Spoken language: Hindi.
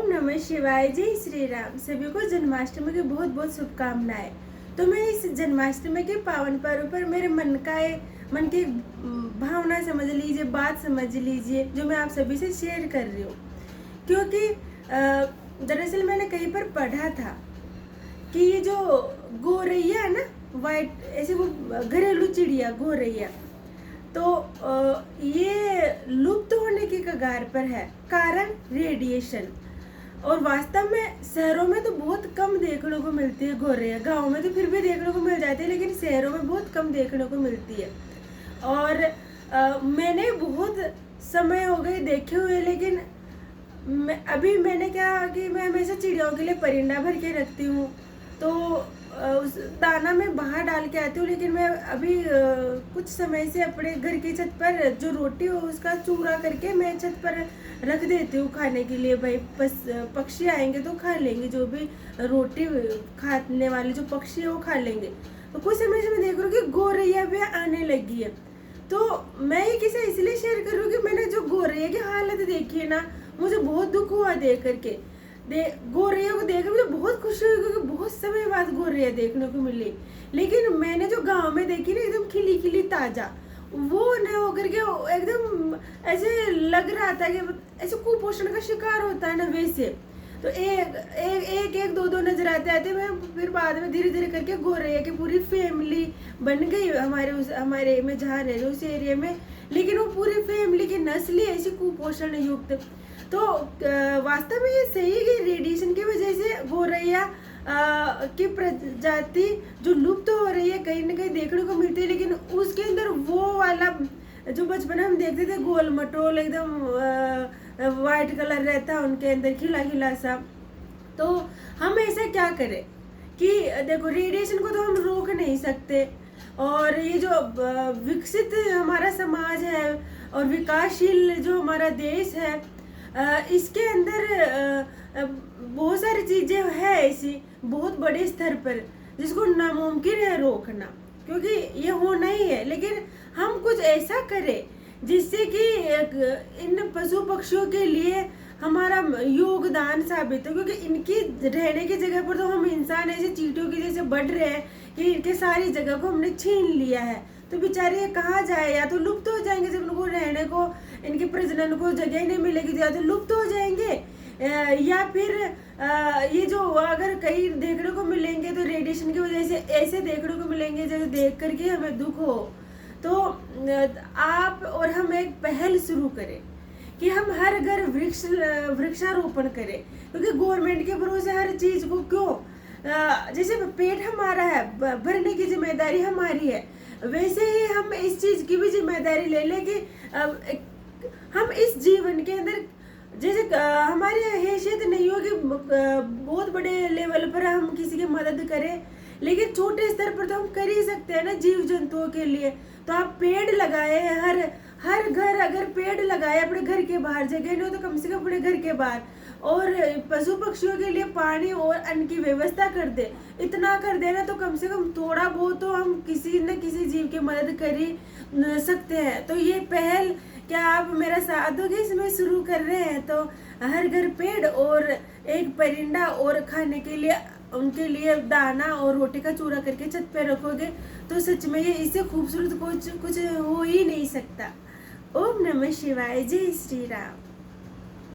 नमः शिवाय। जय श्री राम। सभी को जन्माष्टमी की बहुत बहुत शुभकामनाएं। तो मैं इस जन्माष्टमी के पावन पर्व पर मेरे मन की भावना समझ लीजिए, बात समझ लीजिए, जो मैं आप सभी से शेयर कर रही हूँ। क्योंकि दरअसल मैंने कहीं पर पढ़ा था कि ये जो गौरैया है ना, वाइट ऐसे वो घरेलू चिड़िया गौरैया, तो ये लुप्त होने की कगार पर है। कारण रेडिएशन। और वास्तव में शहरों में तो बहुत कम देखने को मिलती है गौरैया। गाँव में तो फिर भी देखने को मिल जाती है, लेकिन शहरों में बहुत कम देखने को मिलती है। और मैंने बहुत समय हो गए देखे हुए, लेकिन अभी मैंने क्या कि मैं हमेशा चिड़ियों के लिए परिंदा भर के रखती हूँ, तो उस दाना में बाहर डाल के आती हूँ। लेकिन मैं अभी कुछ समय से अपने घर की छत पर जो रोटी हो उसका चूरा करके मैं छत पर रख देती हूँ खाने के लिए। भाई बस पक्षी आएंगे तो खा लेंगे, जो भी रोटी खाने वाले जो पक्षी है वो खा लेंगे। तो कुछ समय से मैं देख रही हूँ कि गौरैया भी आने लगी है। तो मैं ये किसे इसलिए शेयर कर रही हूँ कि मैंने जो गौरैया की हालत देखी है ना, मुझे बहुत दुख हुआ देख करके। गौरैया को देख मुझे बहुत खुशी हुई, क्योंकि बहुत समय बाद गौरैया देखने को मिली। लेकिन मैंने जो गांव में देखी ना, एकदम खिली खिली ताजा, वो न होकर के एकदम ऐसे लग रहा था कि ऐसे कुपोषण का शिकार होता है ना, वैसे। तो एक दो नजर आते मैं फिर बाद में धीरे धीरे करके गौरैया की पूरी फैमिली बन गई हमारे में जहाँ रह रहे उस एरिया में। लेकिन वो पूरी फैमिली की नस्ल ऐसी कुपोषण युक्त। तो वास्तव में ये सही है कि रेडिएशन की वजह से गौरैया की प्रजाति जो लुप्त हो रही है कहीं ना कहीं देखने को मिलती है। लेकिन उसके अंदर वो वाला जो बचपन में हम देखते थे, गोल मटोल एकदम वाइट कलर रहता है उनके अंदर, खिला खिला सा। तो हम ऐसा क्या करें कि देखो, रेडिएशन को तो हम रोक नहीं सकते। और ये जो विकसित हमारा समाज है और विकासशील जो हमारा देश है, इसके अंदर बहुत सारी चीजें हैं ऐसी बहुत बड़े स्तर पर जिसको नामुमकिन है रोकना, क्योंकि ये होना ही है। लेकिन हम कुछ ऐसा करें जिससे कि इन पशु पक्षियों के लिए हमारा योगदान साबित हो। क्योंकि इनकी रहने की जगह पर तो हम इंसान ऐसे चींटियों की जैसे बढ़ रहे हैं कि इनके सारी जगह को हमने छीन लिया है। तो बेचारे कहाँ जाए, या तो लुप्त हो जाएंगे जब उनको रहने को, इनके प्रजनन को जगह नहीं मिलेगी, या तो लुप्त हो जाएंगे, या फिर ये जो अगर कहीं देखने को मिलेंगे तो रेडिएशन की वजह से ऐसे देखने को मिलेंगे जैसे देख करके हमें दुख हो। तो आप और हम एक पहल शुरू करें कि हम हर घर वृक्षारोपण करें। क्योंकि गवर्नमेंट के भरोसे हर चीज को क्यों, जैसे पेट हमारा है, भरने की जिम्मेदारी हमारी है, वैसे ही हम इस चीज की भी जिम्मेदारी ले लें कि हम इस जीवन के अंदर, जैसे हमारी हैसियत नहीं हो कि बहुत बड़े लेवल पर हम किसी की मदद करें, लेकिन छोटे स्तर पर तो हम कर ही सकते हैं ना जीव जंतुओं के लिए। तो आप पेड़ लगाए, हर घर अगर पेड़ लगाए अपने घर के बाहर, जगह नहीं हो तो कम से कम अपने घर के बाहर, और पशु पक्षियों के लिए पानी और अन्न की व्यवस्था कर दे। इतना कर देना तो कम से कम थोड़ा बहुत तो हम किसी न किसी जीव की मदद कर ही सकते हैं। तो ये पहल क्या आप मेरा साथ दोगे? इसमें शुरू कर रहे हैं तो हर घर पेड़ और एक परिंदा और खाने के लिए उनके लिए दाना और रोटी का चूरा करके छत पे रखोगे तो सच में ये इससे खूबसूरत कुछ हो ही नहीं सकता। ओम नमः शिवाय। जय श्री राम।